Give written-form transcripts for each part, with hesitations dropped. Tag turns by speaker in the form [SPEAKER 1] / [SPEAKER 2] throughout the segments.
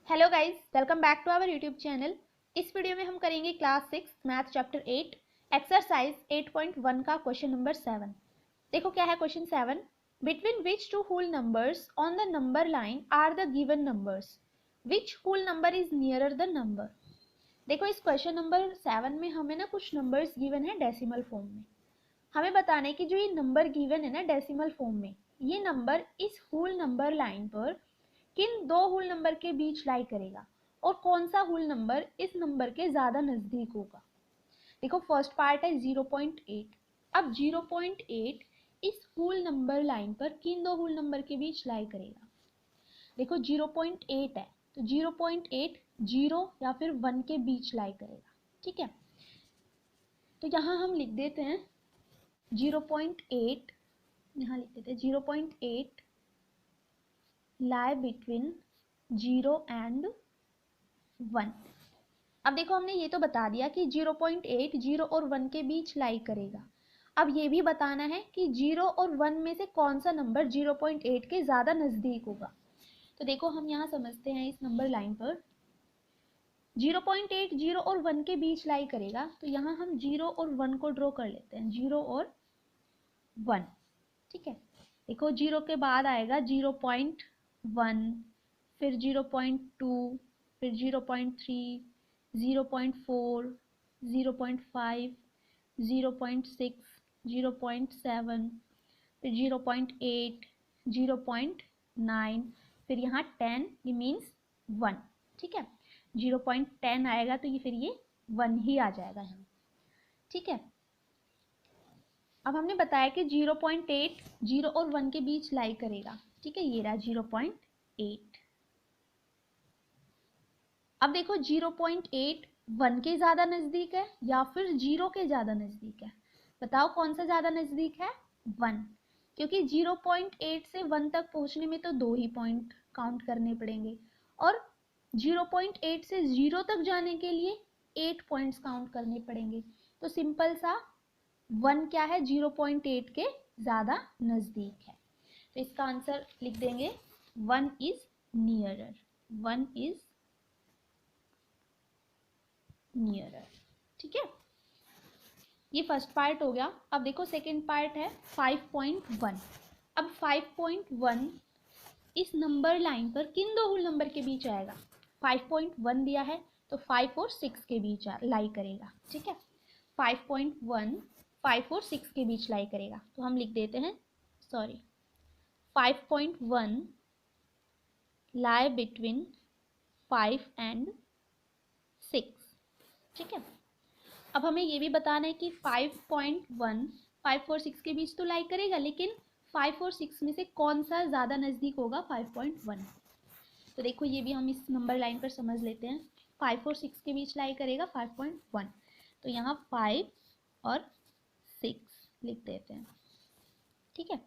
[SPEAKER 1] Hello guys, welcome back to our YouTube channel. इस video में हम करेंगे क्लास 6 मैथ चैप्टर 8 एक्सरसाइज 8.1 का क्वेश्चन नंबर 7। देखो क्या है question 7। Between which two whole numbers on the number line are the given numbers, which whole number is nearer the number. देखो इस क्वेश्चन नंबर 7 में हमें ना कुछ नंबर्स गिवन है डेसिमल फॉर्म में। हमें बताना है कि जो ये नंबर गिवन है ना डेसिमल फॉर्म में, ये नंबर इस होल नंबर लाइन पर किन दो होल नंबर के बीच लाई करेगा और कौन सा होल नंबर इस नंबर के ज्यादा नजदीक होगा। देखो फर्स्ट पार्ट है 0.8। अब 0.8 इस होल नंबर लाइन पर किन दो होल नंबर के बीच लाई करेगा। देखो 0.8 है तो 0.8 0 या फिर 1 के बीच लाई करेगा। ठीक है, तो यहाँ हम लिख देते हैं 0.8, यहाँ लिख देते हैं 0.8 लाई बिटवीन 0 एंड 1। अब देखो हमने ये तो बता दिया कि 0.8 0 और 1 के बीच लाई करेगा। अब ये भी बताना है कि 0 और 1 में से कौन सा नंबर 0.8 के ज़्यादा नज़दीक होगा। तो देखो हम यहाँ समझते हैं इस नंबर लाइन पर 0.8 0 और 1 के बीच लाई करेगा, तो यहाँ हम 0 और 1 को ड्रॉ कर लेते हैं, 0 और 1। ठीक है, देखो 0 के बाद आएगा 0.1, फिर 0.2, फिर 0.3, 0.4, 0.5, 0.6, 0.7, फिर 0.8, 0.9, फिर यहाँ 10, ये मीन्स 1। ठीक है, 0.10 आएगा तो ये फिर ये 1 ही आ जाएगा यहाँ। ठीक है, अब हमने बताया कि 0.8 0 और 1 के बीच लाई करेगा। ठीक है, ये रहा 0.8। अब देखो 0.8 1 के ज़्यादा नज़दीक है या फिर 0 के ज़्यादा नज़दीक है। बताओ कौन सा ज़्यादा नज़दीक है, 1, क्योंकि 0.8 से 1 तक पहुंचने में तो 2 ही पॉइंट काउंट करने पड़ेंगे और 0.8 से 0 तक जाने के लिए 8 पॉइंट्स काउंट करने पड़ेंगे। तो सिंपल सा 1 क्या है, 0.8 के ज़्यादा नज़दीक है। तो इसका आंसर लिख देंगे 1 इज नियरर, 1 इज नियरर। ठीक है, ये फर्स्ट पार्ट हो गया। अब देखो सेकंड पार्ट है 5.1। अब 5.1 इस नंबर लाइन पर किन दो होल नंबर के बीच आएगा। 5.1 दिया है तो 5 और 6 के बीच लाई करेगा। ठीक है, 5.1 5 और 6 के बीच लाई करेगा, तो हम लिख देते हैं 5.1 लाई बिटवीन 5 एंड 6। ठीक है, अब हमें ये भी बताना है कि 5.1 5 और 6 के बीच तो लाई करेगा, लेकिन 5 और 6 में से कौन सा ज़्यादा नज़दीक होगा 5.1। तो देखो ये भी हम इस नंबर लाइन पर समझ लेते हैं। 5 और 6 के बीच लाई करेगा 5.1, तो यहाँ 5 और 6 लिख देते हैं। ठीक है,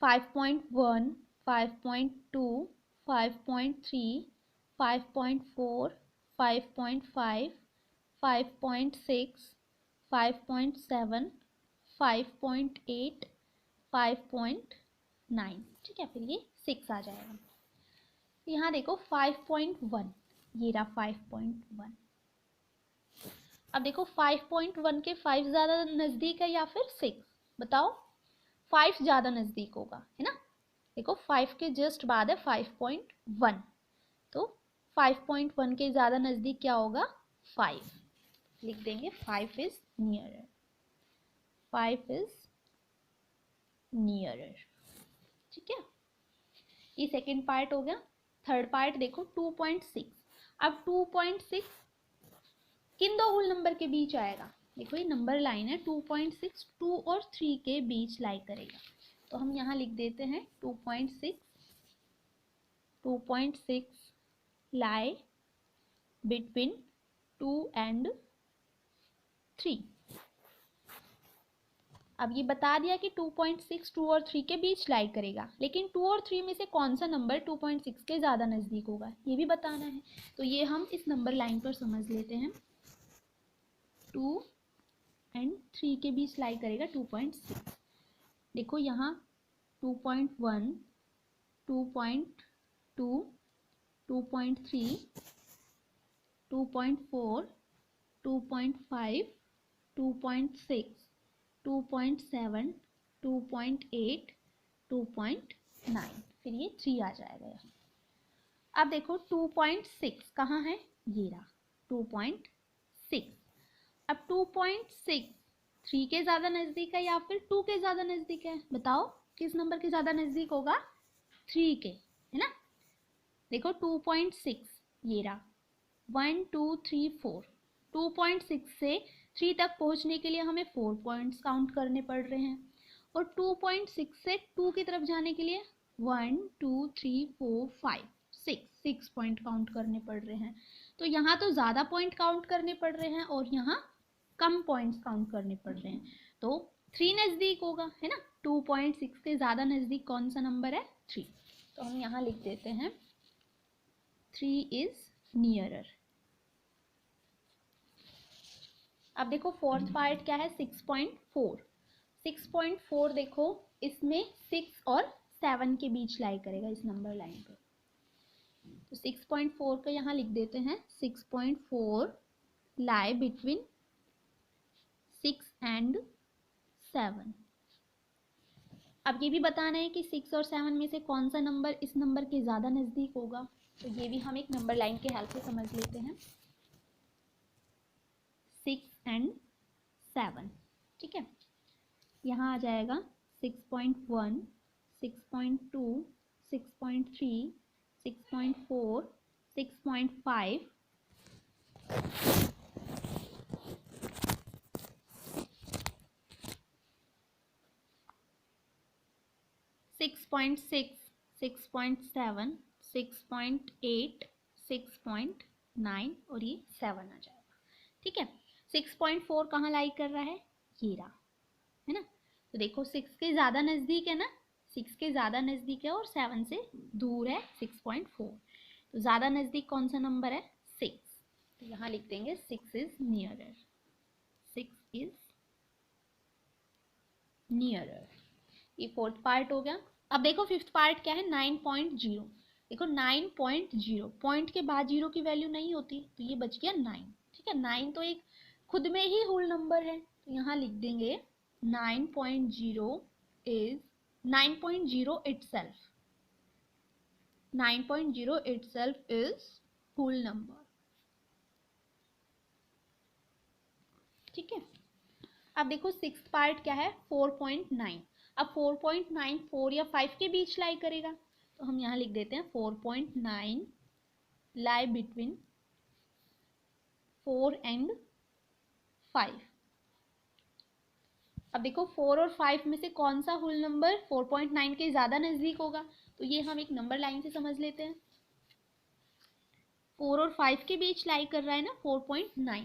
[SPEAKER 1] 5.1 5.2 5.3 5.4 5.5 5.6 5.7 5.8 5.9। ठीक है, फिर ये 6 आ जाएगा। यहाँ देखो 5.1, ये रहा 5.1। अब देखो 5.1 के 5 ज़्यादा नज़दीक है या फिर 6, बताओ। 5 ज़्यादा नज़दीक होगा, है ना। देखो 5 के जस्ट बाद है 5.1, तो 5.1 के ज़्यादा नज़दीक क्या होगा, 5। लिख देंगे 5 इज नियरर, 5 इज नियरर। ठीक है, ये सेकेंड पार्ट हो गया। थर्ड पार्ट देखो 2.6। अब 2.6 किन दो होल नंबर के बीच आएगा। देखो ये नंबर लाइन है 2.6 2 और 3 के बीच लाई करेगा, तो हम यहाँ लिख देते हैं 2.6 लाई बिटवीन 2 एंड 3। अब ये बता दिया कि 2.6 2 और 3 के बीच लाई करेगा, लेकिन 2 और 3 में से कौन सा नंबर 2.6 के ज़्यादा नज़दीक होगा ये भी बताना है। तो ये हम इस नंबर लाइन पर समझ लेते हैं, 2 एंड 3 के बीच लाई करेगा 2.6। देखो यहाँ 2.1 2.2 2.3, 2.4, 2.5, 2.6, 2.7, 2.8, 2.9, फिर ये 3 आ जाएगा यहाँ। अब देखो 2.6 कहाँ है, ये रहा 2.6। अब 2.6 3 के ज़्यादा नज़दीक है या फिर 2 के ज़्यादा नज़दीक है, बताओ किस नंबर के ज़्यादा नज़दीक होगा, 3 के, है ना। देखो 2.6 ये रहा 1 2 3 4, 2.6 से 3 तक पहुंचने के लिए हमें 4 पॉइंट्स काउंट करने पड़ रहे हैं, और 2.6 से 2 की तरफ जाने के लिए 1 2 3 4 5 6 पॉइंट काउंट करने पड़ रहे हैं। तो यहाँ तो ज़्यादा पॉइंट काउंट करने पड़ रहे हैं और यहाँ कम पॉइंट्स काउंट करने पड़ रहे हैं, तो 3 नज़दीक होगा, है ना। 2.6 के ज़्यादा नज़दीक कौन सा नंबर है, 3। तो हम यहाँ लिख देते हैं 3 इज नियरर। अब देखो फोर्थ पार्ट क्या है, 6.4। 6.4 देखो इसमें 6 और 7 के बीच लाई करेगा इस नंबर लाइन पे, तो 6.4 को यहाँ लिख देते हैं 6.4 लाई बिटवीन 6 एंड 7। अब ये भी बताना है कि 6 और 7 में से कौन सा नंबर इस नंबर के ज़्यादा नज़दीक होगा, तो ये भी हम एक नंबर लाइन के हेल्प से समझ लेते हैं, 6 एंड 7, ठीक है। यहाँ आ जाएगा 6.1, 6.2, 6.3, 6.4, 6.5, 6.6, 6.7, 6.8, 6.9 और ये 7 आ जाएगा, ठीक है। 6.4 कहाँ लाई कर रहा है, ये रहा, है ना। तो देखो 6 के ज़्यादा नज़दीक है ना, 6 के ज़्यादा नज़दीक है और 7 से दूर है 6.4, तो ज़्यादा नज़दीक कौन सा नंबर है, 6। तो यहाँ लिख देंगे 6 इज नियरर, 6 इज नियरर। ये फोर्थ पार्ट हो गया। अब देखो फिफ्थ पार्ट क्या है, 9.0। देखो 9.0 पॉइंट के बाद 0 की वैल्यू नहीं होती, तो ये बच गया 9, ठीक है। 9 तो एक खुद में ही होल नंबर है, तो यहाँ लिख देंगे 9.0 is 9.0 itself, 9.0 itself is whole number, ठीक है। अब देखो सिक्स्थ पार्ट क्या है, 4.9। अब 4.9 4 या 5 के बीच लाई करेगा, तो हम यहाँ लिख देते हैं 4.9 लाई बिटवीन 4 एंड 5। अब देखो 4 और 5 में से कौन सा होल नंबर 4.9 के ज़्यादा नज़दीक होगा, तो ये हम एक नंबर लाइन से समझ लेते हैं। 4 और 5 के बीच लाई कर रहा है ना 4.9,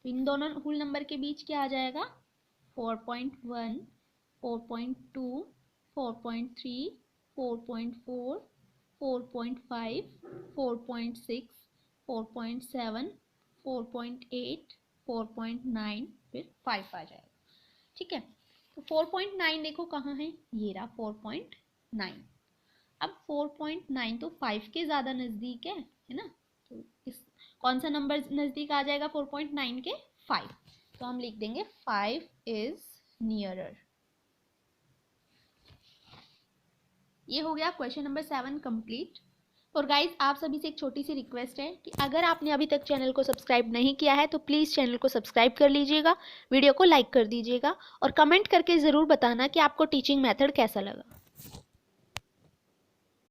[SPEAKER 1] तो इन दोनों होल नंबर के बीच क्या आ जाएगा, 4.1, 4.2, 4.3, 4.4, 4.5, 4.6, 4.7, 4.8, 4.9, फिर 5 आ जाएगा, ठीक है। तो 4.9 देखो कहाँ है, ये रहा 4.9। अब 4.9 तो 5 के ज़्यादा नज़दीक है ना, तो इस कौन सा नंबर नज़दीक आ जाएगा 4.9 के, 5। तो हम लिख देंगे 5 इज नियरर। ये हो गया क्वेश्चन नंबर 7 कंप्लीट। और गाइज आप सभी से एक छोटी सी रिक्वेस्ट है कि अगर आपने अभी तक चैनल को सब्सक्राइब नहीं किया है तो प्लीज़ चैनल को सब्सक्राइब कर लीजिएगा, वीडियो को लाइक कर दीजिएगा और कमेंट करके ज़रूर बताना कि आपको टीचिंग मेथड कैसा लगा।